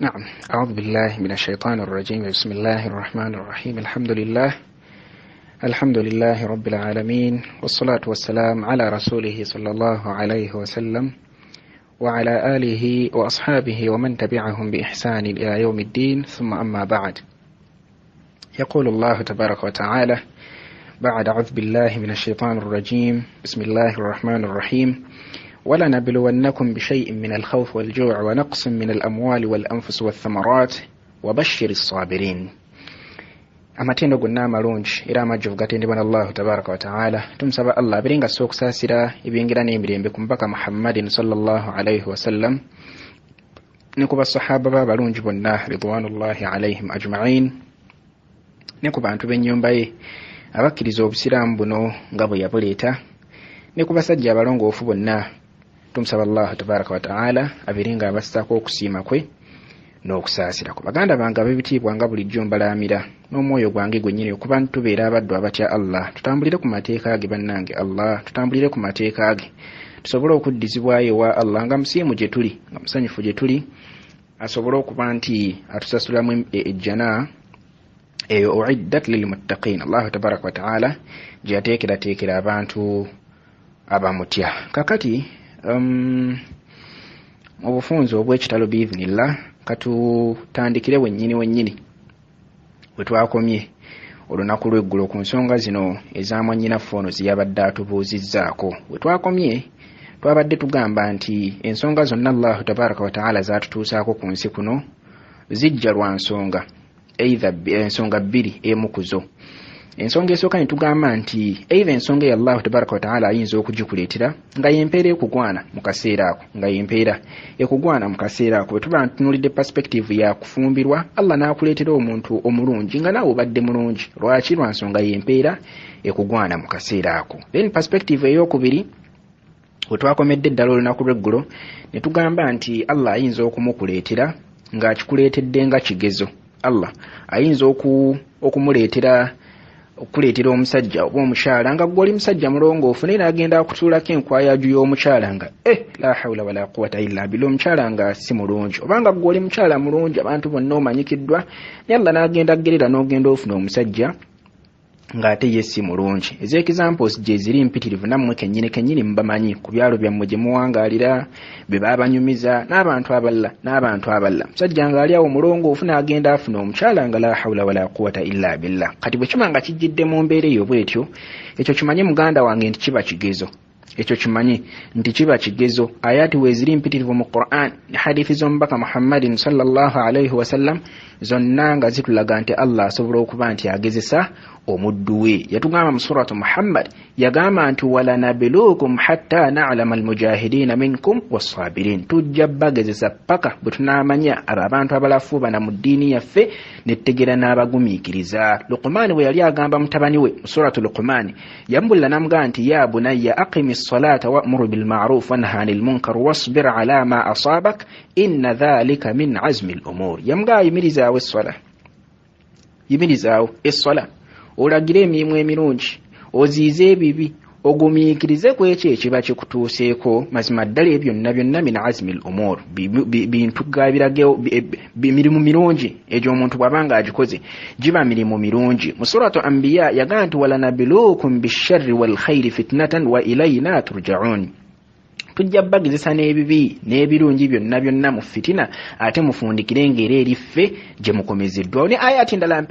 نعم. أعوذ بالله من الشيطان الرجيم. بسم الله الرحمن الرحيم. الحمد لله رب العالمين، والصلاة والسلام على رسوله صلى الله عليه وسلم وعلى آله وأصحابه ومن تبعهم بإحسان إلى يوم الدين، ثم أما بعد. يقول الله تبارك وتعالى بعد أعوذ بالله من الشيطان الرجيم: بسم الله الرحمن الرحيم: ولنبلونكم بشيء من الخوف والجوع ونقص من الأموال والأنفس والثمرات وبشر الصابرين. amatendo gonna amalungi era amajjuvu gatendebwa Allah tabaraka wa taala. Tumusaba Allah biringa sokusasira ebyengira n'emirembe ku mubaka Muhammadin sallallahu alayhi wasallam ne ku basahaba b'abalungi bonna ridwanullahi alayhim ajma'in, ne ku bantu b'ennyumba ye abakkiriza obusiraamu buno nga bwe yabuleeta, ne ku basajja abalongoofu bonna. Tumusaba Allah tabaraka wa taala abiringa abassaako okusiima kwe n'okusaasirako. Baganda bange ab'ebitiibwa nga bulijjo mbalaamira n'omwoyo gwange gwennyini okuba tubeera abaddu abatya Allah, tutambulire ku mateeka ge bannange. Allah tutambulire ku mateeka ge tusobole okuddizibwayo ewa Allah nga musiimu gye tuli, nga musanyufu gye tuli, asobole okuba nti atusasulamu ejjana eyo uiddat lilmuttaqin. Allah tabaraka wa taala gye yateekerateekera abantu abamutya. Kakati mu bufunze obw'ekitalo biiznillah katutandikire wennyini we twakomye olunaku lw'eggulo ku nsonga zino ez'amwannyinaffe ono ziyabadde atubuuzizzaako. We twakomye twabadde tugamba nti ensonga zonna Allahu tabaraka wa taala zaatutuusaako ku nsi kuno zijja lwa nsonga, either ensonga bbiri emu ku zo. Ensonga esooka ne tugamba nti either ensonga ya Allahu tabaraka wa taala ayinza okugikuleetera nga yempeera ekugwana mu kaseera ako, nga yempeera ekugwana mu kaseera ako. Bwe tuba ntunuulidde perspective ya kufumbirwa, Allah n'akuleetera omuntu omulungi nga naawe obadde mulungi. Lwaki? Lwa nsonga yempeera ekugwana mu kaseera ako. Then perspective ey'okubiri we twakomedde eddala olunaku lw'eggulo ne tugamba nti Allah ayinza okumukuleetera ng'akikuleetedde nga kigezo. Allah ayinza okumuleetera okuleetera omusajja oba omukyala nga gwoli musajja mulongoofu naye n'agenda akutuulako enkwayaju y'omukyala nga la hawla wala quwata illa billah, omukyala nga si mulungi, obanga gwoli mukyala mulungi abantu bonna omanyikiddwa, naye Allah n'agenda agerera n'ogenda ofuna omusajja ng'ate ye si mulungi. Ez'examples gye ziri mpitirivu, nammwe kennyini mubamanyi ku byalo byammwe gye muwangaalira be baabanyumiza n'abantu abalala. Musajja ng'ali awo mulongoofu n'agenda afuna omukyala nga la hawla wala quwata illa billah. Kati bwe kiba nga kijjidde mu mbeera eyo bwetyo, ekyo kimanye muganda wange nti kiba kigezo. Ekyo kimanyi nti kiba kigezo. Ayati weeziri mpitirivu mu Qur'an ne hadithi z'omubaka Muhammadin sallallahu alayhi wasallam zonna nga zitulaga nti Allah asobola okuba nti agezesa omuddu we. Yatugamba mu suratu Muhammad, yagamba nti walanabilukum hatta na'lama almujahidina minkum was-sabirin. Tujja bagezesa paka bwe tunaamanya abo abantu abalafu bana mu ddiini yaffe nettegera n'abagumiikiriza. Luqman bwe yali agamba mutabani we mu suratu Luqman, yambulira namugamba nti ya bunayya aqimi s-salata wa'mur bil ma'ruf wanha 'anil munkar wasbir 'ala ma asabak inna dhalika min 'azmi al-umur. Yamugamba yimirizaawo esswala, yimirizaawo esswala, olagire emirimu emirungi, oziize ebibi, ogumiikirize ku ekyo ekiba kikutuuseeko. Mazima ddala ebyo byonna min azmi al-umur, bintu gabiragewo, mirimu mirungi egyo omuntu bw'abanga agikoze giba mirimu mirungi. Mu suratu Anbiya yagamba nti walanabilukum bisharri wal khairi fitnatan wa ilayna turja'un. Tujja bagezesa n'ebibi n'ebirungi byonna mu fitina, ate mufundikire ng'era eriffe gye mukomezeddwa. Ne ayati endala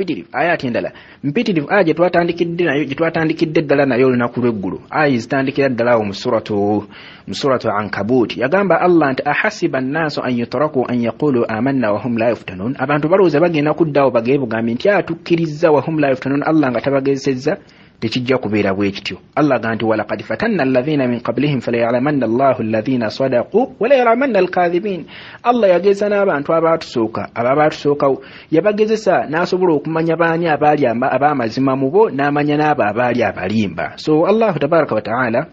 mpitirivu gye twatandikidde ddala nayo olunaku lw'eggulu. Aya zitandikira ddala awo mu suratu Ankabut. Yagamba Allah nti ahasiba annaasu an yutraku an yaqulu amanna wa hum la yuftanun. Abantu balowooza bagenda kuddawo bageebugambe nti atukkiriza wa hum la yuftanun, Allah nga tabagezesezza. Tekijja kubeera bwe kityo. Allah gamba nti walaqad fatanna alladhina min qablihim falaya'lamanna Allahu alladhina sadaqu wa la ya'lamanna al-kadhibin. Allah yageza n'abantu abaatusookawo yabagezesa n'asobola okumanya baani abaali ab'amazima mu bo n'amanya n'abo abaali abalimba. So Allah tabaraka wa ta'ala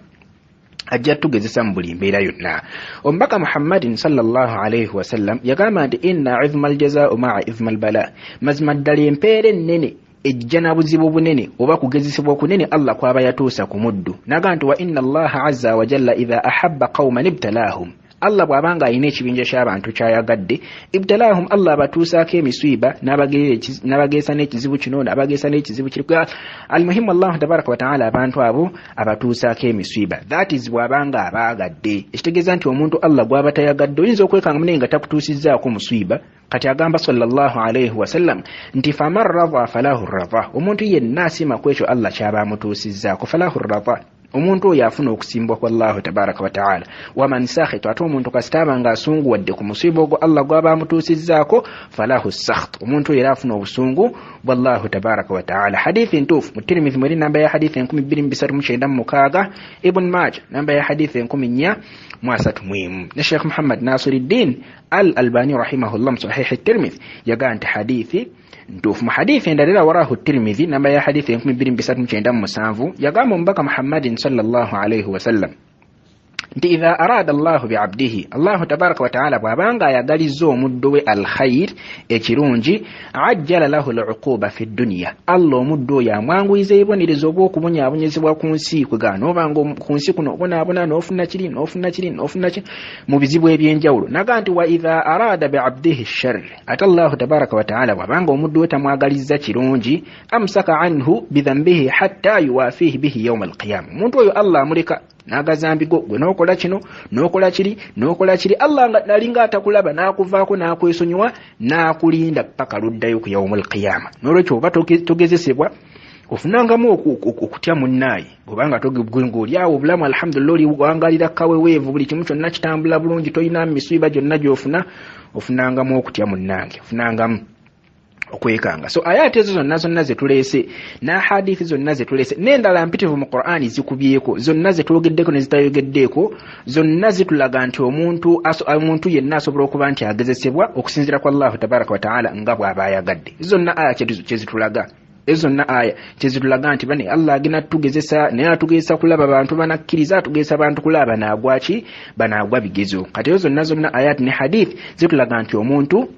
ajja tugezesa mu buli mbeera yonna. Omubaka Muhammadin sallallahu alayhi wasallam yagamba nti inna 'izma al-jazaa'u ma'a 'izma al-bala. Mazima ddala empeera ennene ejja na buzibu bunene oba kugezesebwa kunene Allah kwaba yatuusa ku muddu. Naga nti wa inna Allah azza wa jalla idha ahabba qauman ibtalahum. Allah bw'abanga alina ekibinja ky'abantu kyayagadde ibtalahum Allah batuusaako emiswiba n'abageesa n'ekizibu kino n'abageesa n'ekizibu kiri almuhimu Allah tabaraka wa ta'ala abantu abo abatuusaako emiswiba that is bw'abanga abaagadde ekitegeeza nti omuntu Allah gw'aba tayagadde oyinza okwekanga munne nga takutuusizzaako muswiba kati agamba sallallahu alayhi wasallam nti faman radha falahu radha omuntu yenna asima ku ekyo Allah kyaba amutuusizzaako falahu radha omuntu oyo afuna okusimbwa kwa Allah tabaraka wa ta'ala waman sakhita ate omuntu kasitaba nga asunguwadde ku musiiba ogwo Allah gw'aba amutuusizzaako falahu sakht omuntu oyo era afuna obusungu bwa Allah tabaraka wa ta'ala hadithi ntuufu mu Tirmidhi muri namba ya hadithi 2396 Ibn Majah namba ya hadithi 1431 ne Sheikh Muhammad Nasiruddin Al-Albani rahimahullah sahih at-Tirmidhi yaga nti hadithi ntuufu mu hadithi endalira warahu at-Tirmidhi namba ya hadithi 2397 yagamba omubaka Muhammadin sallallahu alayhi wasallam nti idha arada Allahu bi'abdihi Allah tabaraka wa ta'ala bw'abanga ayagaliza omuddo we alkhair ekirungi ajjala lahu al'uquba fi dunya Allah omuddo yamwanguyiza ebibonerezo obw'okubonyaabonyezebwa ku nsi kwegana obanga ku nsi kuno obonaabona n'ofuna kiri mu bizibu ebyenjawulo naga nti wa idha arada bi'abdihi ash-sharr ate Allah tabaraka wa ta'ala bw'abanga omuddo we tamwagaliza kirungi amsaka anhu bidhanbihi hatta yuwafihi bihi yawm al-qiyamah omuntu oyo Allah amuleka n'agazambigo gwe n'okola kino n'okola kiri Allah nga nalinga atakulaba n'akuvaako n'akwesonyiwa n'akulinda paka luddayo ku yawmul qiyama n'olwekyo oba togezesebwa ofunangamu okutya munnaayi obanga ng'oli awo obulamu alhamdulillah oli wangalira kaweweevu buli kimu kyonna kitambula bulungi toyina misiiba gyonna gy'ofuna ofunangamu okutya munnange ofunangamu okwekanga so ayati ezo zonna zetuleese na hadithi zonna zetuleese n'endala mpitivu mu Qur'ani zikubyeko zonna zetwogeddeko ne zitayogeddeko zonna zitulaga nti omuntu yenna asobola okuba nti agezesebwa okusinzira kwa Allah tabaraka wa ta'ala nga bw'aba ayagadde zonna aya kyezitulaga ezonna aya kyezitulaga nti bane Allah agina tugezesa naye atugezesa kulaba abantu banakkiriza atugezesa abantu kulaba naagwaki banaagwa bigezo kati ezo zonna ayati ne hadith zitulaga nti omuntu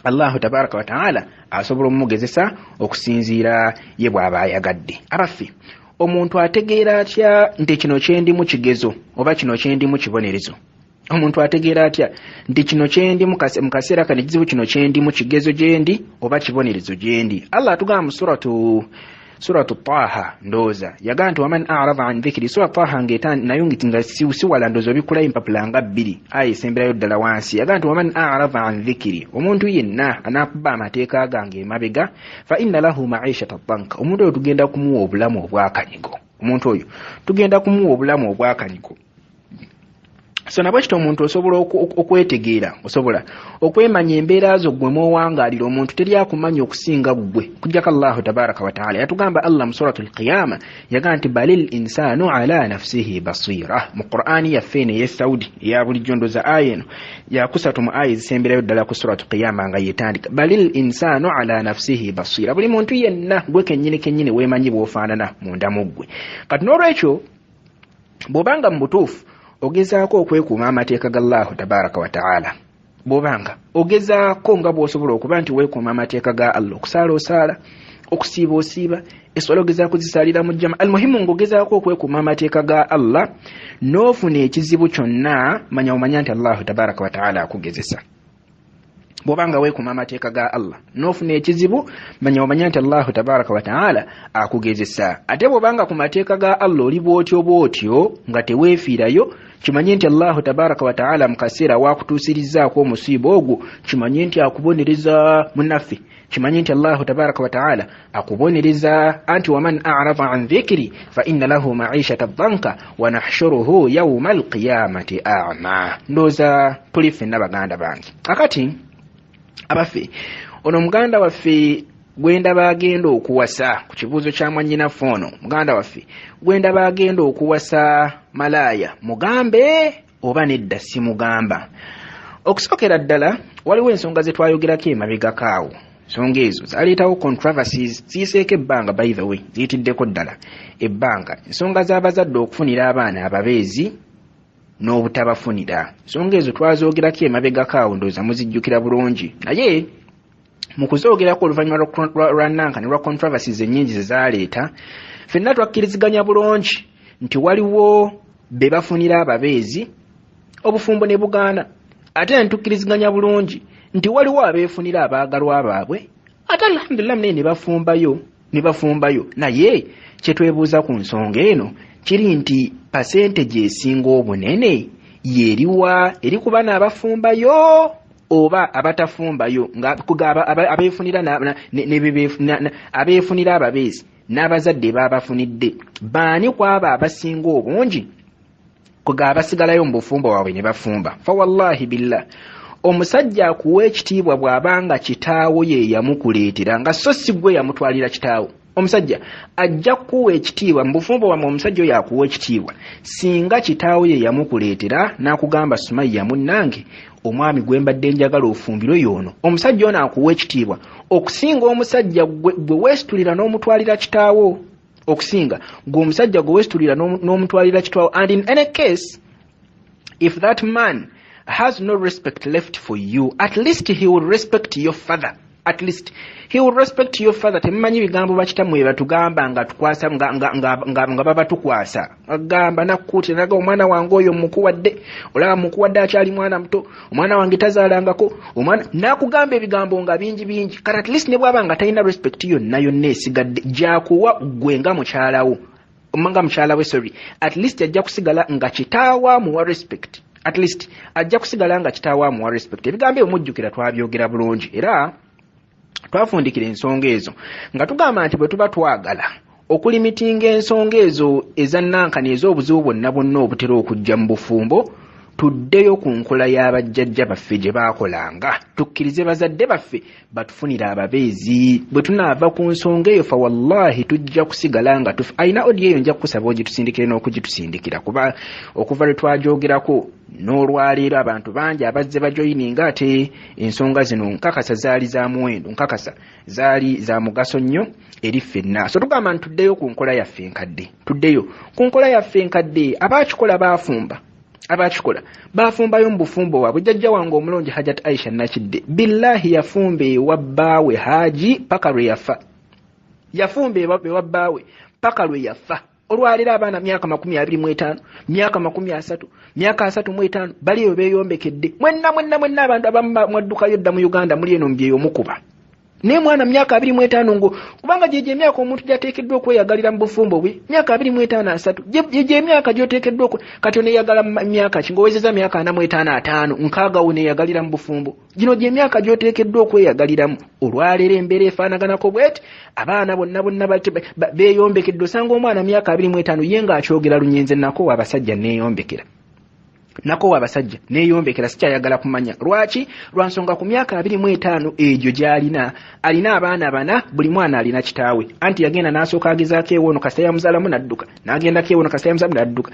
Allah tabaraka wa ta'ala asobola omugezesa okusinziira ye bw'aba ayagadde abaffe omuntu ategeera atya nti kino kyendi mu kigezo oba kino kyendi mu kibonerezo omuntu ategeera atya nti kino kyendi mu kaseera kano ekizibu kino kyendi mu kigezo gyendi oba kibonerezo gyendi Allah atugamba mu suratu Taha ndoza yaga nti waman a'rada an dhikri suratu Taha ngetan nayungiti nga siwala ndozo bikula impapulanga 2 ayi semberayo ddala wansi yaga nti waman a'rada an dhikri omuntu yenna anakuba amateeka gange emabega fa inna lahu ma'ishatan danka omuntu oyo tugenda kumuwa obulamu obwakanyigo omuntu oyo tugenda kumuwa obulamu obwakanyigo so nabwe kito omuntu osobola okwetegeera osobola okwemanya embeera zo gwe mwowangaalira omuntu teri akumanya okusinga gwe kujjako Allah tabaraka wa ta'ala yatugamba Allah mu suratul qiyama yaga nti balil insanu ala nafsihi basira mu Qur'ani yaffe ne Saudi ya bulijjo ndoza aya eno yakusatu mu aya zisemberayo ddala ku suratul qiyama nga yetandika balil insanu ala nafsihi basira buli muntu yenna gwe kennyini weemanyi bw'ofaanana munda mu ggwe kati n'olwekyo bw'obanga mu butuufu ogezaako okwekuuma amateeka ga Allah tabaraka wa ta'ala bw'obanga ogezaako nga bw'osobola okuba nti weekuuma amateeka ga Allah okusaala osaala okusiiba osiiba eswala ogezaako zisaalira mu jjama almuhimu ng'ogezaako okwekuuma amateeka ga Allah n'ofuna ekizibu kyonna manya omanya nti Allah tabaraka wa ta'ala akugezesa bw'obanga weekuuma amateeka ga Allah n'ofuna ekizibu manya omanya nti Allah tabaraka wa ta'ala akugezesa ate bw'obanga ku mateeka ga Allah oli bw'otyo nga teweefiirayo kimanye nti Allah tabaraka wa ta'ala mu kaseera waakutuusirizzaako omusiiba ogwo kimanye nti akubonereza munaffe kimanye nti Allah tabaraka wa ta'ala akubonereza anti waman a'rada an dhikri fa inna lahu ma'ishatan dhanka wa nahshuruhu yawma al-qiyamati a'ma ndoza tuli ffenna baganda bange akati abaffe ono muganda waffe gwenda bagenda okuwasa ku kibuuzo kya mwannyinaffe ono muganda waffe gwenda bagenda okuwasa malaya mugambe oba nedda si mugamba okusookera ddala waliwo ensonga ze twayogerako emabegakaawo ensonga ezo zaleetawo controversies ziyiseeko ebbanga by the way ziyitiddeko ddala ebbanga ensonga z'abazadde okufunira abaana ababeezi n'obutabafunira ensonga ezo twazoogerako emabegakaawo ndowooza muzijjukira bulungi naye mu kuzoogerako oluvannyuma lwa nanka ne lwa controversies ennyingi ze zaaleeta ffenna twakkiriziganya bulungi nti waliwo be bafunira ababeezi obufumbo ne bugaana ate ntukkiriziganya bulungi nti waliwo abeefunira abaagalwa baabwe ate alhamdulillah ne bafumbayo naye kye twebuuza ku nsonga eno kiri nti percentage esinga obunene yeriwa eri ku bana abafumbayo oba abatafumbayo nga abeefunira abeefunira ababeezi n'abazadde baabafunidde baani kwaba abasinga obungi kuga abasigalayo mu bufumbo waabwe ne bafumba fa wallahi billah omusajja akuwa ekitiibwa bw'abanga kitaawo ye yamukuleetera nga so si gwe yamutwalira kitaawo omusajja ajja kuwa ekitiibwa mu bufumbo wamwe omusajja oyo akuwa ekitiibwa singa kitaawo ye yamukuleetera n'akugamba Sumayya munnange omwami gwe mbadde njagala ofumbiro yoono omusajja ono akuwa ekitiibwa okusinga omusajja gwe weesitulira n'omutwalira kitaawo okusinga gwe omusajja gwe weesitulira n'omutwalira kitaawo. And in any case if that man has no respect left for you, at least he will respect your father. At least he will respect your father. Temumanyi bigambo bakitammwe batugamba nga tukwasa nga baba tukwasa agamba nakkuti naga omwana wange oyo mukuwadde olaba mukuwadde akyali mwana muto omwana wange tazaalangako omwana nakugamba ebigambo nga bingi kati at least ne bwaba nga talina respect yonna esigadde gyakuwa gwe nga mukyalawo omanga mukyalawe sorry at least ajja kusigala nga kitaawa muwa respect. At least ajja kusigala nga kitaawa amuwa respect. Ebigambo ebimujjukira twabyogera bulungi era twafundikira ensonga ezo nga tugamba nti bwe tuba twagala okulimitinga ensonga ezo ezannankani ez'obuzibu bwonna obutera okujja mu bufumbo tuddeyo ku nkola y'abajjajja baffe gye baakolanga tukkirize bazadde baffe batufunira ababeezi bwe tunaava ku nsonga eyo fa wallahi tujja kusigala nga ayina odi eyo nja kukusaba ogitusindikire n'okugitusindikira kuba okuva lwe twagyogerako n'olwaleero abantu bangi abazze bajoyininga ate ensonga zino nkakasa zaali za muwendo nkakasa zaali za mugaso nnyo eri ffenna. So tugamba nti tuddeyo ku nkola yaffe enkadde tuddeyo ku nkola yaffe enkadde abaakikola baafumbayo mu bufumbo waabwe. Jjajja wange omulungi Hajat Aisha Nakidde billahi yafumba ewa bbaawe Haji paka lwe yafa. Yafumba ewa bbaawe paka lwe yafa. Olwalira abaana myaka 25 myaka 30 myaka 35 bali eyo beeyombekedde mwenna abantu abamu mwaddukayo dda mu Uganda muli eno mbyeyo mukuba ne mwana myaka 25 ngo kubanga jeje myaka omuntu gyateekeddwa okweyagalira mu bufumbo bwe myaka 25 jeje myaka gyoteekeddwa kati ne yagala myaka kingowezeza myaka 45 nkaaga one yagalira mu bufumbo gino je myaka gyoteekeddwa okweyagaliramu. Olwalera embeera efaanaganako bweti abaana bonna beeyombekedde osanga omwana myaka 25 ye ng'akyogera lunyenze nako abasajja neeyombekera sikyayagala kumanya lwaki lwansonga ku myaka 25 egyo gy'alina alina abaana bana buli mwana alina kitaawe anti yagenda n'asooka agezaako ewono kasita yamuzaalamu n'adduka n'agendako ewono kasita yamuzaalamu n'adduka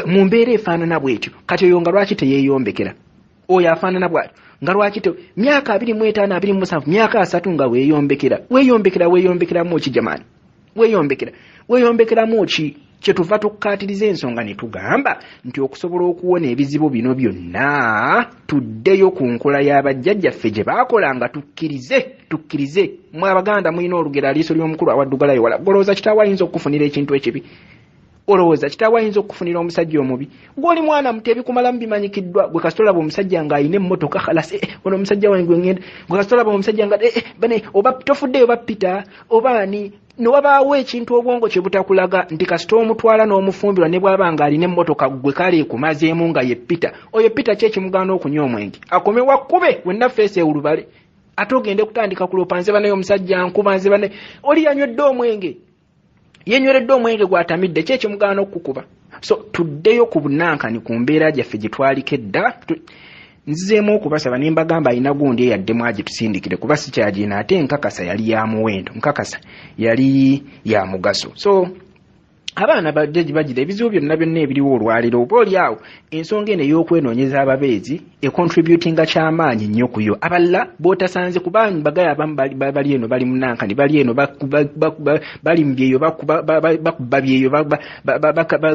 mu mbeera efaanana bwetyo kati oyo nga lwaki teyeeyombekera oyo afaanana bw'atyo nga lwaki myaka 25 27 myaka 3 nga weeyombekeramu ki jamaani weeyombekeramu ki kyetuva tukkaatiriza ensonga ne tugamba nti okusobola okuwona ebizibu bino byonna tuddeyo ku nkola y'abajjajjaffe gye baakolanga tukkirize mwe Abaganda mulina olugero aliiso ly'omukulu awaddugalayo wala golowooza kitaawe ayinza okufunira ekintu ekibi olowooza kitaawe ayinza okufunira omusajja omubi gw'oli mwana muto ebikumalamu bimanyikiddwa gwe kasita olaba omusajja ng'alina emmotoka khalasi ono omusajja wange gwe ngenda gwe kasita olaba omusajja nga bane oba tofuddeyo bappita oba ani newabaawo ekintu obwongo kye butakulaga nti kasita omutwala n'omufumbirwa ne bw'aba ng'alina emmotoka gwe kale ekumazeemu nga ye Peter oyo Peter ki ekimugaana okunywa omwenge akomewa kkube wenna feesi ewulubale ate ogende kutandika kulopa nze banaye omusajja nkuba nze banaye oli yanywedde omwenge yenyweredde omwenge gwatamidde ki ekimugaana okukuba. So tuddeyo ku bunankani ku mbeera gyaffe gye twaliko edda nzizeemu okubasaba ne mbagamba alina gundi eyaddemu agitusindikire kuba si kyagina ate nkakasa yali ya muwendo nkakasa yali ya mugaso. So abaana bagira ebizibu byonna ebiriwo olwaliro oba oli awo ensonga eno ey'okwenoonyeza ababeezi econtributinga kyamaanyi nnyo kuyo abalala bootasanze kubanyi bagaye abamu bali eno bali munankani bali eno bali mbyeyo bakuba byeyo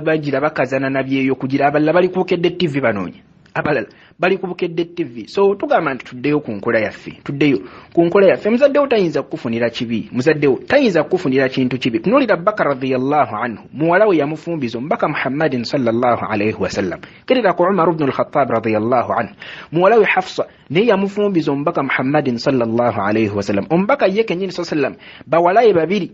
bagira bakazana na byeyo kugira abalala bali kuukedde TV banoonya abalala bali ku Bukedde TV. So tugamba nti tuddeyo ku nkola yaffe. Muzaddewo tayinza kukufunira kibi, muzaddewo tayinza kukufunira kintu kibi. Tunuulira Bakar radiyallahu anhu, muwala we yamufumbiza omubaka Muhammadin sallallahu alayhi wasallam. Kerera ku Umar ibn al-Khattab radiyallahu anhu, muwala we Hafsa naye yamufumbiza omubaka Muhammadin sallallahu alayhi wasallam. Omubaka ye kennyini sallam bawalaye babiri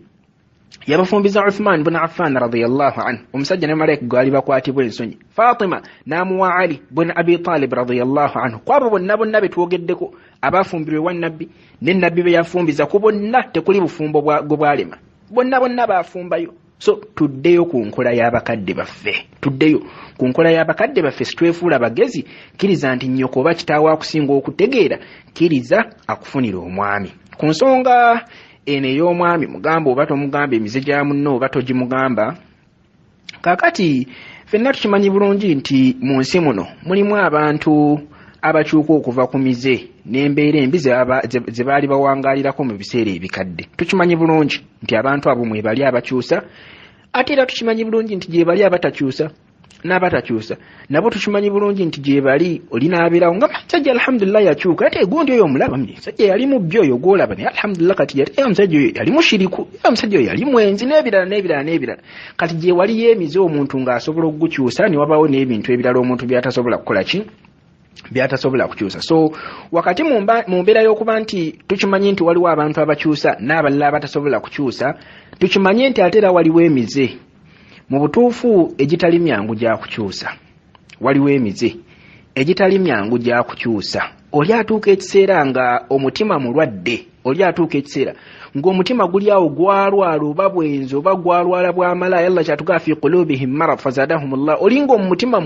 yabafumbiza Uthman ibn Affan radiyallahu anhu, omusajja ne Malaika gwali bakwatibwa ensonyi. Fatima n'amuwa Ali ibn Abi Talib radiyallahu anhu. Kwabo bonna betwogeddeko abafumbirwe wa nabbi ne nabbi be yafumbiza ku bonna tekuli bufumbo bwalema, bonna bafumbayo. So tuddeyo ku nkola y'abakadde baffe, sitwefuula bagezi. Kiriza nti nnyoko oba kitaawo akusinga okutegeera, kiriza akufunira omwami. Ku nsonga eno ey'omwami, mugamba oba tomugamba, emize gya munno oba togimugamba, kaakati ffenna tukimanyi bulungi nti mu nsi muno mulimu abantu abakyuka okuva ku mize n'embeera embi ze baali bawangaalirako mu biseera ebikadde. Tukimanyi bulungi nti abantu abo mwe bali abakyusa, ate era tukimanyi bulungi nti gye bali abatakyusa n'abatakyusa nabo tukimanyi bulungi nti gye bali oli n'abeerawo nga musajja alhamdulillah yakyuka, ate gundi oyo omulaba musajja yali mubbi oyo gwolaba naye alhamdulillah kati omusajja oyo yali mushiriku, omusajja oyo yali mwenzi n'ebirala. Kati gye wali yeemize omuntu ng'asobola okugukyusa, ne wabaawo n'ebintu ebirala omuntu byatasobola kukola ki, byatasobola kukyusa. So wakati mu mbeera y'okuba nti tukimanyi nti waliwo abantu abakyusa n'abalala abatasobola kukyusa, tukimanyi nti ate era waliwo emize mu butuufu egitali myangu gya kukyusa. Waliwo emize egitali myangu gya kukyusa. Oli atuuka ekiseera nga omutima mulwadde, oli atuuka ekiseera ng'omutima guli awo gwalwala oba bwenzi oba gwalwala bw'amala, Allah kyatugaa fi qulubihim marad fazadahumullah. Oli ng'omutima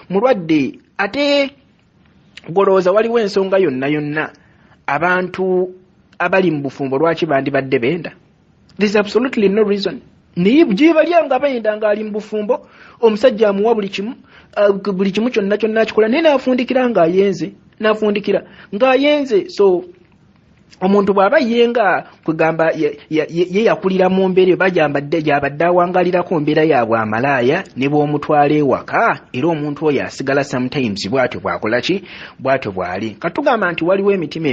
mulwadde, ate golooza waliwo ensonga yonna abantu abali mu bufumbo lwaki bandibadde benda. There is absolutely no reason. Naye gye balyanga bayenda ng'ali mu bufumbo, omusajja amuwa buli kimu kyonna akikola, naye n'afundikira ng'ayenze. So omuntu bw'aba yenga kugamba ye yakulira mu mbeera bajambadde gyabadde awangalirako mbeera yaabwe amalaaya ne bw'omutwala ewaka, era omuntu oyo asigala sometimes bw'atyo bw'akola ki, bw'atyo bw'ali. Katugamba nti waliwo emitima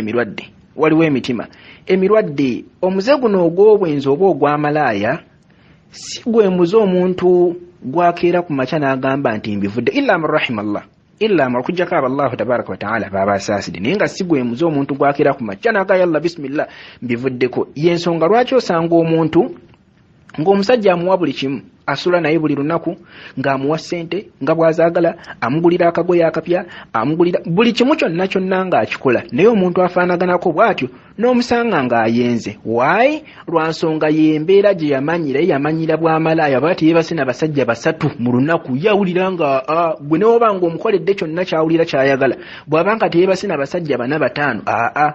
emirwadde. Omuze guno ogw'obwenzi oba ogw'amalaaya si gwe muze omuntu gwakeera ku makya n'agamba nti mbivudde, illa man rahimallah, kujjako Allahu tabaraka wa ta'ala baba asaasidde, naye nga si gwe muze omuntu gwakeera ku makya n'aga yalla bismillah mbivuddeko. Y'ensonga lwaki osanga omuntu ng'omusajja amuwa buli kimu, asula naye buli lunaku, ng'amuwa ssente nga bw'azaagala, amugulira akagoye akapya, amugulira buli kimu kyonna ng'akikola, naye omuntu afaanaganako bw'atyo n'omusanga ng'ayenze. Why? Lwa nsonga y'embeera gye yamanyira bw'amalaaya, bw'ati yeebase n'abasajja 3 mu lunaku, yawulira nga gwe newoba ng'omukoledde kyonna kyawulira kyayagala. Bw'aba nga teyeebase n'abasajja 4 5,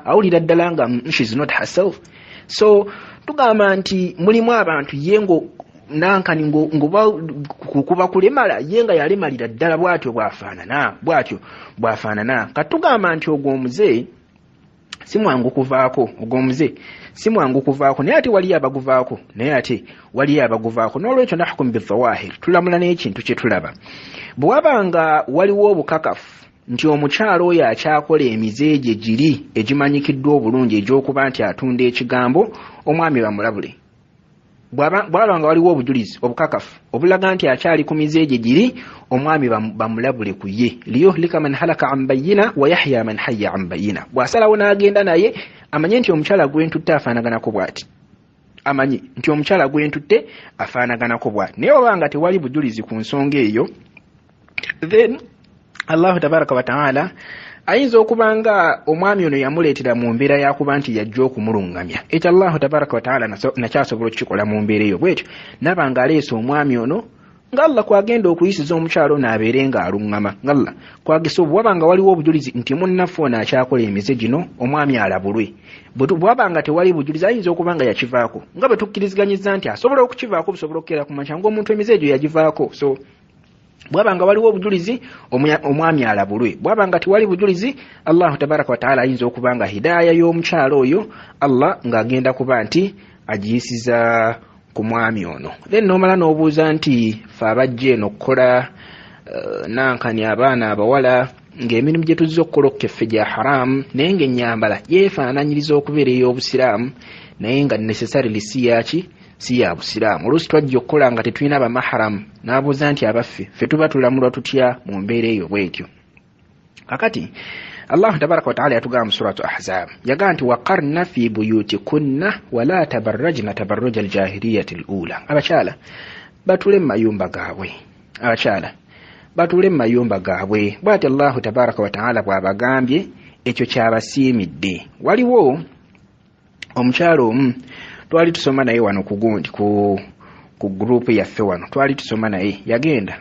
awulira ddala nga she's not herself. So tugamba nti mulimu abantu yengo nankani ngoba kuba kulemala yenga yalemalira ddala bw'atyo bw'afaanana. Katugamba nti ogwo omuze si mwangu kuvaako, naye ate waliyo abaguvaako, n'olwekyo nahkum bizawahir, tulamula n'ekintu kye tulaba. Bw'abanga waliwo obukakafu nti omukyalo oyo akyakola emize gye giri egimanyikiddwa obulungi egy'okuba nti atunda ekigambo, omwami bamulabule. Bw'abanga waliwo obujulizi obukakafu obulaga nti akyali ku mize gye giri, omwami bamulabule ku ye. Liyuhlika man halaka an bayina wa yahya man hayya an bayina. Bw'asalawo n'agenda naye amanye nti omukyala gwentutte afaanaganako bw'ati. Naye obanga tewali bujulizi ku nsonga eyo, then Allahu tabaraka wa ta'ala ayinza okubanga omwami ono yamuleetera mu mbeera yakuba nti yajja okumulungamya. Ekyo Allahu tabaraka wa ta'ala nakyasobola okukikola mu mbeera eyo bwetyo, nabanga aleese omwami ono ng'Allah kwagenda okuyisiza omukyalo n'abeere ng'aluŋŋama. ng'Allah kwagesa bw'abanga waliwo obujulizi nti munnaffe ono akyakola emize gino, omwami alabulwe. Bw'abanga tewali bujulizi ayinza okuba nga yakivaako, nga bwe tukkiriziganyizza nti asobola okukivaako, busobola okukeera ku makya ng'omuntu emize egyo yagivaako. So bw'abanga waliwo obujulizi omwami alabulwe. Bw'abanga tewali bujulizi, Allahu tabaraka wa ta'ala ayinza okuba nga hidaaya y'omukyalo oyo Allah ng'agenda kuba nti agiyisiza ku mwami ono. Then n'omala n'obuuza nti fe abajja eno okukola nankani abaana abawala ng'emirimu gye tuzza okukola okukeffe gya haramu naye ng'ennyambala yeefaananyiriza okubeera ey'obusiraamu naye nga necessarily si ya busiraamu. Oluusi twajja okukola nga tetulina bamaharamu n'abuuza nti abaffe ffe tuba tulamulwa tutya mu mbeera eyo bwetyo. Kakati Allah tabaraka wa taala yatugamba mu suratu Ahzab yagaa nti waqarna fi buyutikunna wala tabarrajna tabarruja aljahiliyati alula. Abakyala batule mu mayumba gaabwe, abakyala batule mu mayumba gaabwe. Bw'ati Allah tabaraka wa taala bw'abagambye ekyo kyabasiimidde. Waliwo omukyalo omu twali tusoma naye wano ku gundi ku group yaffe wano twali tusoma naye yagenda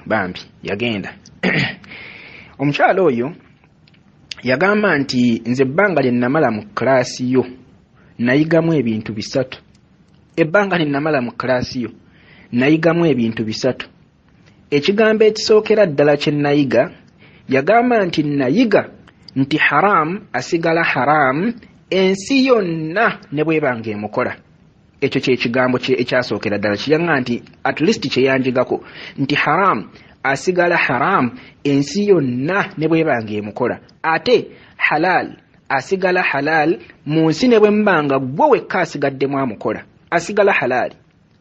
omukyalo oyo yagamba nti nze ebbanga lye namala mu klasi yo nayigamu ebintu bisatu. Ebbanga lye namala mu klasi yo nayigamu ebintu bisatu. Ekigambo ekisookera ddala kye nayiga yagamba nti nayiga nti haramu asigala haramu ensi yonna ne bwebanga emukola. Ekyo kyekigambo ekyasookera ddala kiyanga nti at least kyeyanjigako nti haramu asigala haramu ensi yonna ne bwebanga emukola. Ate halal asigala halal mu nsi ne bwembanga gwe wekka asigaddemu amukola asigala halali.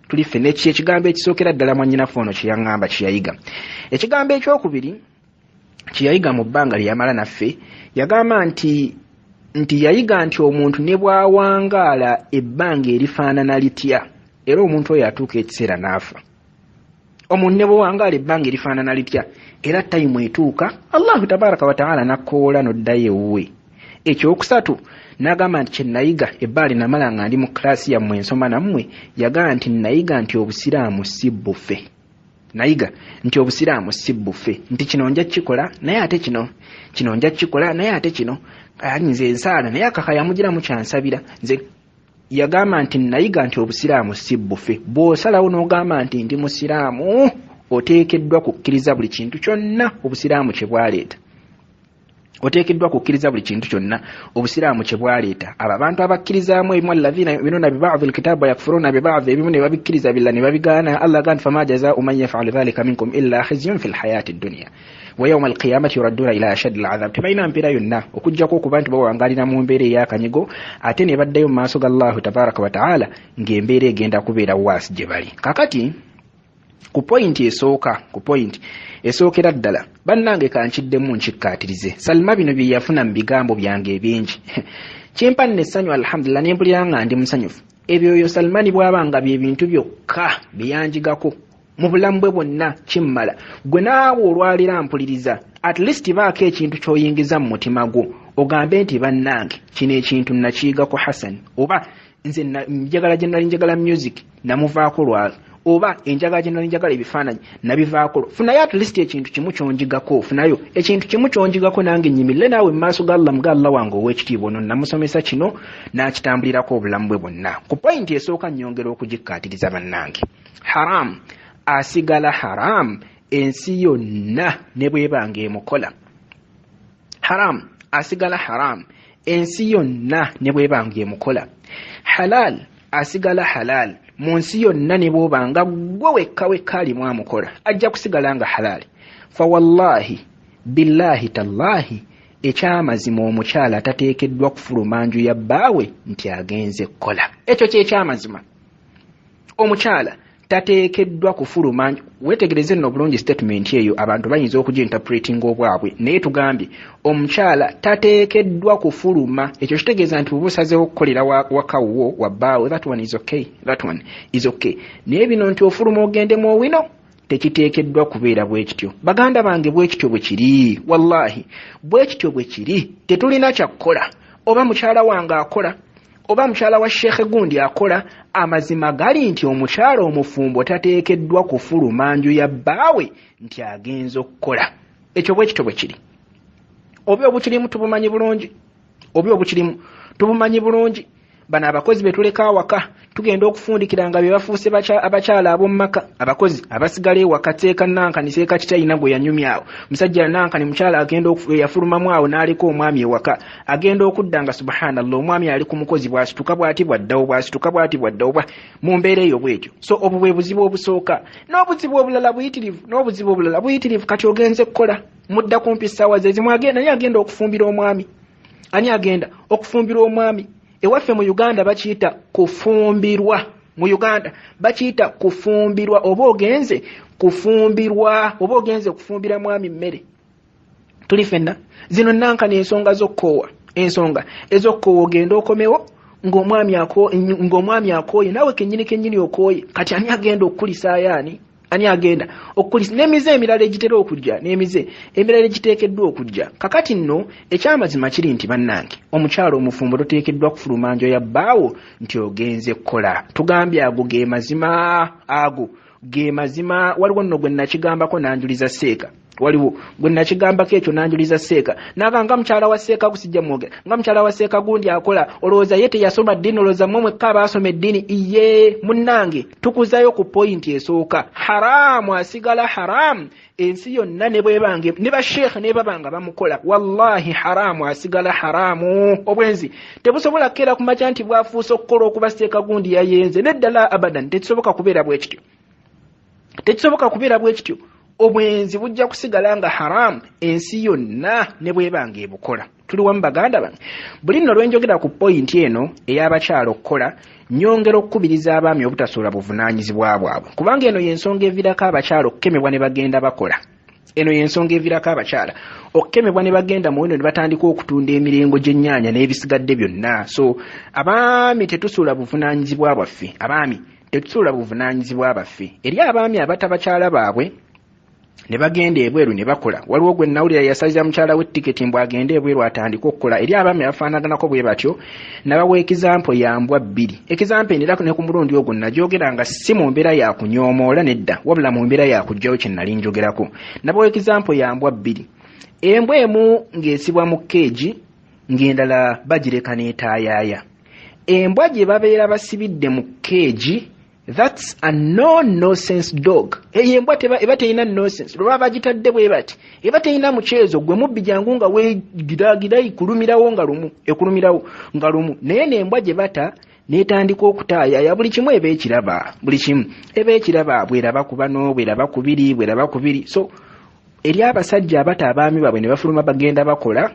Tuli ffe n'eki ekigambo ekisookera ddala mwannyinaffe ono kyeyaŋŋamba kyeyayiga. Ekigambo ekyokubiri kyeyayiga mu bbanga lye yamala naffe yagamba nti yayiga nti omuntu ne bw'awangaala ebbanga erifaanana litya era omuntu oyo atuuka ekiseera n'afa. Omuntu ne bw'awangaala ebbanga erifaanana litya era tayimu etuuka Allahu tabaraka wa taala nakkoola n'oddayo ewuwe. Ekyokusatu n'agamba nti kye nayiga ebbali namala nga ndi mu klasi yammwe ensoma nammwe yagamba nti nayiga nti obusiraamu si buffe. Nayiga nti obusiraamu si buffe, nti kino nja kikola naye ate kino nja kikola naye ate kino nze nsaala naye akaka yamugiramu kyansabira nze. Yagamba nti nayiga nti obusiraamu si buffe. Bw'osalawo n'ogamba nti ndi musiraamu oteekeddwa kukkiriza buli kintu kyonna obusiraamu kye bwaleeta. Oteekeddwa kukkiriza buli kintu kyonna obusiraamu kye bwaleeta. Abo abantu abakkirizaamu ebimu alladhina yu'minuna bi ba'dhi alkitabi wa yakfuruna bi ba'dhi ebimu ne babikkiriza billa ne babigaana. Allah agamba fama jazaa'u man yaf'alu dhalika minkum illa khizyun fil hayati dunya wa yawma alqiyamati yuradduna ila ashaddi al'adhab. Tebalina mpeera yonna okuggyako okuba nti bawangalira mu mbeera ey'akanyigo ate ne baddayo mu maaso ga Allahu tabaraka wa ta'ala ng'embeera egenda kubeera waasi gye bali. Kakati ku point esookera ddala bannange kankiddemu nkikkaatirize. Salima bino bye yafuna mu bigambo byange ebingi kimpa n'essanyu alhamdulillah ne mpulira nga ndi musanyufu. Ebyo oyo Salimani bw'abanga bye bintu byokka byeyanjigako mu bulamu bwe bwonna kimmala. Gwe naawe olwalira mpuliriza at least baako ekintu ky'oyingiza mu mutima gwo ogambe nti bannange kino ekintu nakiigako Hassan, oba nze njagala gye nali njagala music namuvaako lwala, oba enjagala gye nali njagala ebifaananyi nabivaako. Funayo at least ekintu kimu kyonjigako, funayo ekintu kimu kyonjigako nange nyimirire naawe mu maaso ga Allah, Allah wange ow'ekitiibwa ono namusomesa kino n'akitambulirako obulamu bwe bwonna. Ku point esooka nnyongera okugikkaatiriza bannange, haramu asigala haramu ensi yonna ne bwebanga emukola. Haramu asigala haramu ensi yonna ne bwebanga emukola. Halal asigala halal mu nsi yonna ne bwobanga gwe wekka alimu amukola ajja kusigala nga halali. Fa wallahi billahi tallahi ekyamazima omukyala tateekeddwa kufuluma nju ya bbaawe nti agenze kukola. Ekyo kyekyamazima. Omukyala tateekeddwa kufuluma. Wetegereze nno bulungi statement eyo abantu bayinza okuginterpreting obwabwe naye tugambye omukyala tateekeddwa kufuluma. Ekyo kitegeeza nti obusazeewo okukolera wakawuwo wabbaawe, that one is okay. Naye bino nti ofuluma ogende mu owino tekiteekeddwa kubeera bwe kityo. Baganda bange bwe kityo bwe kiri, wallahi bwe kityo bwe kiri. Tetulina kyakkola, oba mukyala wange akola oba mukyala wa Sheikh gundi akola. Amazima gali nti omukyala omufumbo tateekeddwa kufuluma nju ya bbaawe nti agenza okukola. Ekyo bwe kityo bwe kiri. Oba obukirimu tubumanyi bulungi, bana abakozi betuleka awaka tugenda okufundikira nga bebafuuse abakyala ab'omu maka abakozi abasigala ewaka teeka nankani seeka kitayina gwe yanyumyawo musajja nankani mukyala agenda yafulumamu awo n'aleka omwami ewaka agenda okudda nga subhanallah omwami ali ku mukozi bw'asituka bw'ati bwaddawo bw'asituka bw'ati bwaddawo mu mbeera eyo bwetyo. So obwo bwe buzibu obusooka. N'obuzibu obulala buyitirivu kati ogenze kukola mudda kumpi ssaawa ze zimu ani agenda okufumbira omwami ani agenda okufumbira omwami. Ewaffe mu Uganda bakiyita kufumbirwa. Mu Uganda bakiyita kufumbirwa oba ogenze kufumbirwa oba ogenze kufumbira mwami mmere. Tuli fenna zino nankani ensonga z'okkoowa ensonga ez'okkoowa ogenda okomewo ng'omwami akooye nawe kennyini okooye kati ani agenda okukulisa ayaani ani agenda okukulisa n'emize emirala egitera okujja n'emize emirala egiteekeddwa okujja. Kakati nno ekyamazima kiri nti bannange omukyalo omufumbo toteekeddwa kufuluma njo ya bbaawo nti ogenze kukola. Tugambye ago ge mazima waliwo nno gwe nakigambako nanjuliza seeka waliwo gwe nakigambako ekyo nanjuliza seeka naga nga mukyala wa seeka gusijja mwogera nga mukyala wa seeka gundi akola olowooza ye teyasoma ddiini olowooza mmwe mwekka abaasoma eddiini iye munnange tukuzayo ku pointi esooka haramu asigala haramu ensi yonna ne bwebange ne basheekhe ne babanga bamukola wallahi haramu asigala haramu. Obwenzi tebusobola kera ku makya nti bwafuusa okukola okuba seeka gundi yayenze neddala abadan tekisoboka kubeera bwe kityo obwenzi bujja kusigala nga haramu ensi yonna ne bwebanga ebukola. Tuli wamu baganda bange buli nno lwenjogera ku pointi eno ey'abakyala okukola nyongera okukubiriza abaami obutasobola buvunaanyizibwa bwabwe kubanga eno y'ensonga eviirako abakyala okukemebwa ne bagenda bakola. Eno y'ensonga eviirako abakyala okukemebwa ne bagenda mu eno ne batandika okutunda emirengo gy'ennyaanya n'ebisigadde byonna. So abaami tetusobola buvunaanyizibwa bwaffe eri abaami abatabakyala baabwe ne bagenda ebweru ne bakola. Waliwo gwe nawulira yasaliza mukyala we tiketi mbw agende ebweru atandika okukola. Eri abaami abafaanaganako bwe batyo nabawa ekizampo yambwa bbiri. Ekizampo endera ne ku mulundi ogwo nagyogera nga si mu mbeera ya kunyoomoola nedda wabula mu mbeera ya kujjayo kye nali njogerako. Nabawa ekizampo yambwa bbiri. Embwa emu ng'esibwa mu keegi ng'endala bagireka n'etaayaaya. Embwa gye babeera basibidde mu keegi that's a no-nonsense dog. Embwa eba teyina nonsense lwa bagitadde bwe bati eba teyina muceezo gwe mubbi jangu nga weegiraagira ikulumirawo nga lumu naye n'embwa gye bata n'etandika okutaayaya buli kimu eba ekiraba bweraba ku bano bweraba ku biri. So eri abasajja abata abaami baabwe ne bafuluma bagenda bakola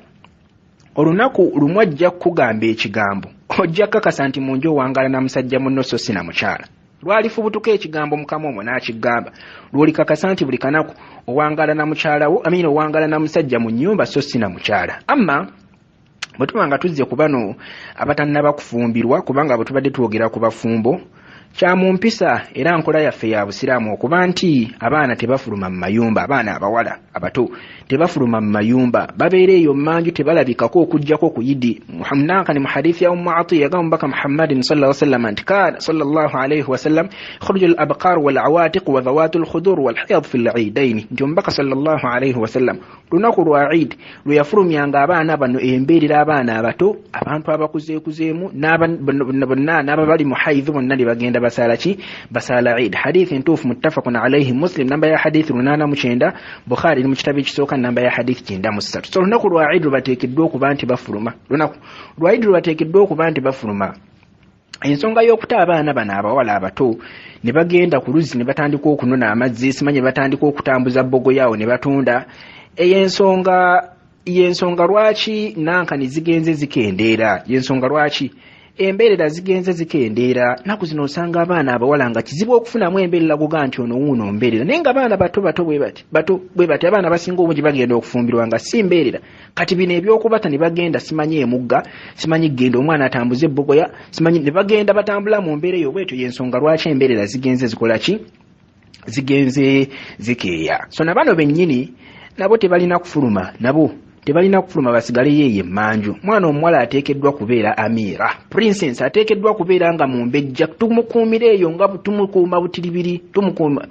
olunaku lumu ajja kukugamba ekigambo ojja kakasa nti munju owangala na musajja munno so si na mukyala. Lwalifubutuka ekigambo mukama omwo n'akigamba lw'olikakasa nti buli kanaku owangala na mukyalawo owangala na musajja mu nnyumba so si na mukyala. Amma bwe tuba nga tuzze ku bano abatannaba kufumbirwa kubanga bwe tubadde twogera ku bafumbo kya mu mpisa era nkola yaffe ya busiraamu okuba nti abaana tebafuluma mu mayumba. Abaana abawala abato tebafuluma mu mayumba babeera eyo mmanju tebalabikako okujjako ku yidi. Muhamnankani mu hadithi ya Ummu Atiya yagamba Mubaka Muhammadin sallallahu alaihi wasallam nti kaana sallallahu alaihi wasallam khuruju al-abqar wal awatiq wa dhawatu al-khudur wal hiyad fi al-eidain. Nti Mubaka sallallahu alaihi wasallam lunaku lwa Eid lwe yafulumyanga abaana bano embeerera abaana abato abantu abakuzeekuzeemu bonna n'ababali mu haidhu bonna ne bagenda basala Eid. Hadithi ntuufu muttafaqun alayhi Muslim namba ya hadithi 89 Bukhari mu kitabu ekisooka namba ya hadithi 93. So lunaku lwa Eid lubateekeddwa okuba nti bafuluma. Lunaku lwa Eid lubateekeddwa okuba nti bafuluma. Ensonga y'okuta abaana bano abawala abato ne bagenda ku luzzi ne batandika okunona amazzi simanye batandika okutambuza bbogo yawo ne batunda yensonga lwaki nankani zigenze zikendeera embeerera zigenze zikendeera naku zino osanga abaana abawala nga kizibu okufunamu embeerera guga nti ono wuuno mbeerera naye nga abaana bato bwe bati abaana basinga obungi bagenda okufumbirwa nga si mbeerera. Kati bino ebyokubata ne bagenda simanyi emugga simanyi genda omwana atambuze ebbogoya simanyi ne bagenda batambula mu mbeera eyo bwetyo yensonga lwaki embeerera zigenze zigenze zikeeya. So na bano bennyini nabo tebalina kufuluma nabo tebalina kufuluma basigale yeeye manju. Mwana omuwala ateekeddwa kubeera amira, princess ateekeddwa kubeera nga mumbejja. Tumukuumira eyo nga tumukuuma butiribiri,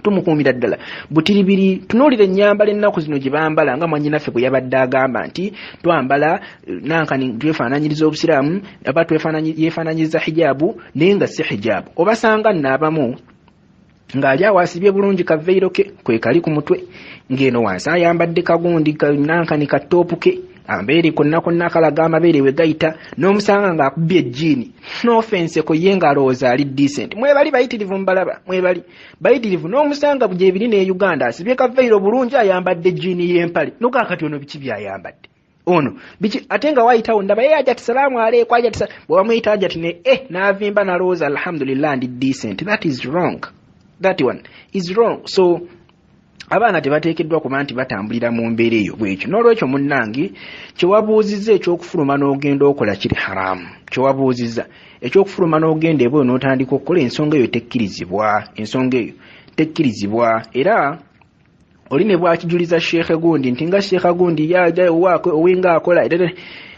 tumukuumira ddala butiribiri. Tunuulira ennyambala ennaku zino gye bambala nga mwannyinaffe bwe yabadde agamba nti twambala nankani twefaananyiriza obusiraamu aba yeefaananyiriza hijaabu naye nga si hijaabu. Obasanga naabamu ng'ali awaasibye bulungi kaveiro ke kwe kali ku mutwe, ng'eno wansi ayambadde kagundi nankani katoopu ke ambeere konna kalaga amabeere we gayita, n'omusanga ng'akubye ejjiini. No offense ko ye ng'alowooza ali decent. Mwebali bayitirivu mbalaba, mwebali bayitirivu. N'omusanga gye biri ne Uganda asibye kaveiro bulungi ayambadde ejjiini y'empale. Nokaakati ono biki byayambadde ono biki ate nga wayitawo ndaba ye ajati salaamu aleeko ajati bw'amuyita ajati ne n'avimba n'alowooza alhamdulillah ndi decent. That is wrong. That one is wrong. So abaana tebateekeddwa kuba nti batambulira mu mbeera eyo bwekyo. N'olwekyo munnange kyewabuuzizza ekyokufuluma n'ogenda okola kiri haramu. Kyewabuuzizza ekyokufuluma n'ogenda ebweyo n'otandika okukola ensonga eyo tekkirizibwa. Ensonga eyo tekkirizibwa. Era oli ne bwakijuliza Sheikh Gundi nti nga Sheikh Gundi yaja owenga akola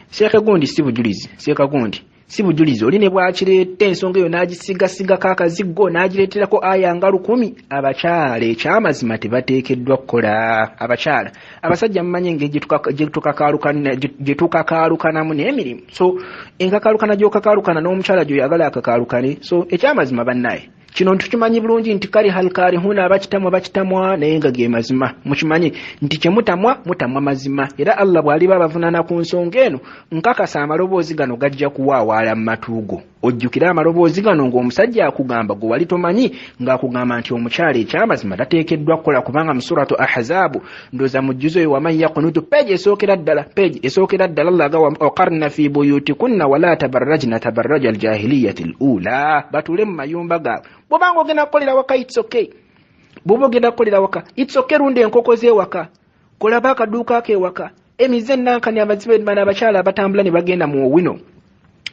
Sheikh Gundi si bujulizi. Sheikh Gundi si bujulizi. Oli ne bwakireeta ensonga eyo n'agisigasiga kaakaziggo n'agireeterako aya nga 1000. Abakyala ekyamazima tebateekeddwa kukola. Abakyala abasajja mumanye engeri gye tukakaalukanamu n'emirimu. So enkakaalukana gy'okakaalukana n'omukyala gy'oyagala akakaalukane. So ekyamazima bannaye kino tukimanyi bulungi nti kali halkari huna abakitamwa naye nga ge mazima. Mukimanyi nti kye mutamwa mazima. Era Allah bw'aliba abavunaana ku nsonga eno nkakasa amaloboozi gano gajja kuwaawaala mu matuugo. Ojjukira amaloboozi gano ng'omusajja akugamba gwe wali tomanyi ng'akugamba nti omukyala ekyamazima tateekeddwa kukola, kubanga mu suratu Ahzaabu ndoza mu jjuzo eyo waman yaqunutu peegi esookera ddala Allah agawa waqarna fi buyutikunna wala tabarrajna tabarraja aljahiliyati al-ula. Batule mu mayumba gaabwe. Bw'obanga ogenda kukolera waka it's okay. Bw'oba ogenda kukolera waka it's okay. Runda enkoko z'ewaka, kolaba akaduuka k'ewaka. Emize nankani abazibe bana abakyala abatambula ne bagenda mu owino.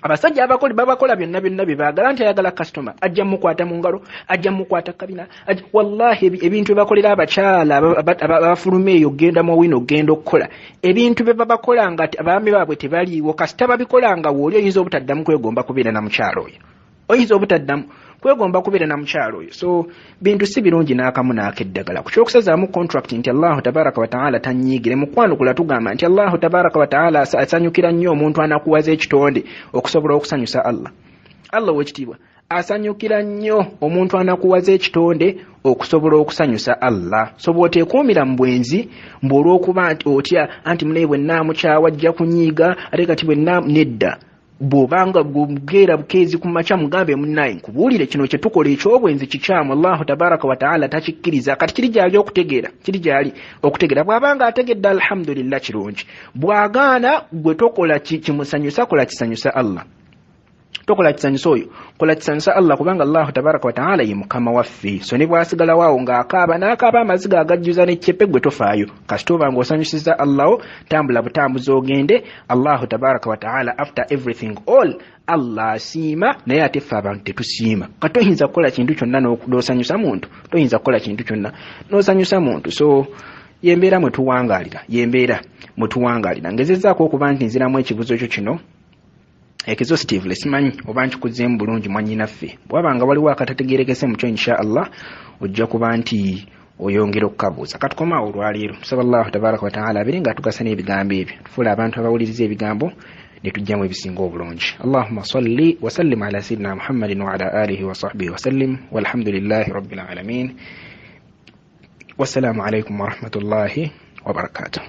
Abasajja abakoli babakola byonna bye baagala nti ayagala customer ajja mukwata mu ngalo, ajja mukwata kabina. Wallahi ebintu bakolera abakyala abafuluma eyo genda mu wino genda okukola ebintu bye babakola nga abaami baabwe tebaliiwo. Kasita babikola nga wooli oyinza obutaddamu kwegomba kubeera na mukyalo oyo. Oyinza obutaddamu kwegomba kubeera na mukyalo oyo. So bintu si birungi n'akamu n'akeddagala. Ku kyokusazaamu contract nti Allahu tabaraka wa ta'ala tanyiigire. Mukwanukula tugamba nti Allahu tabaraka wa ta'ala asanyukira nnyo omuntu anakuwaza ekitonde okusobola okusanyusa Allah. Allah w'ekitiibwa asanyukira nnyo omuntu anakuwaza ekitonde okusobola okusanyusa Allah. So bw'oteekuumira mu bwenzi olw'okuba nti otya anti munaye bwe nnaamukyawa ajja kunyiiga ate kati bwe nedda. Bw'obanga bw'ogeera bukeezi ku makya mugambe munnaye nkubuulire kino kye tukola eky'obwenzi kikyamu. Allahu tabaraka wa ta'ala takikkiriza. Kati kiri gyali okutegeera. Bw'abanga ategedde alhamdulillah kirungi. Bw'agaana gwe tokola kimusanyusa, kola kisanyusa Allah. Tokola kisanyusa oyo, kola kisanyusa Allah, kubanga Allahu tabaraka wa ta'ala ye mukama waffe. So ne bw'asigala waawo ng'akaaba n'akaaba amaziga agajjuza n'ekyepe gwe tofaayo. Kasita oba ng'osanyusiza Allah tambula butambuzi ogende. Allahu tabaraka wa ta'ala after everything all Allah asiima, naye ate ffe abantu tetusiima. Kati toyinza kukola kintu kyonna n'osanyusa muntu. Toyinza kukola kintu kyonna n'osanyusa muntu. So yembeera mwe tuwangaalira. Ngezezzaako okuba nti nziramu ekibuzo kyo kino exhaustively simanyi oba nkikuzeemu bulungi mwannyinaffe. Bw'abanga waliwo akatategeerekese mu kyo insha Allah ojja kuba nti oyongera okukabuuza. Katukomaawo olwaleero. Tusaba Allahu tabaraka wa ta'ala abere nga tugasa n'ebigambo ebyo, tufuula abantu abawuliriza ebigambo ne tujjamu ebisinga obulungi. Allahumma salli wa sallim ala sayyidina Muhammadin wa ala alihi wa sahbihi wa sallim walhamdulillahi rabbil alamin. Wassalamu alaikum wa rahmatullahi wa barakatuh.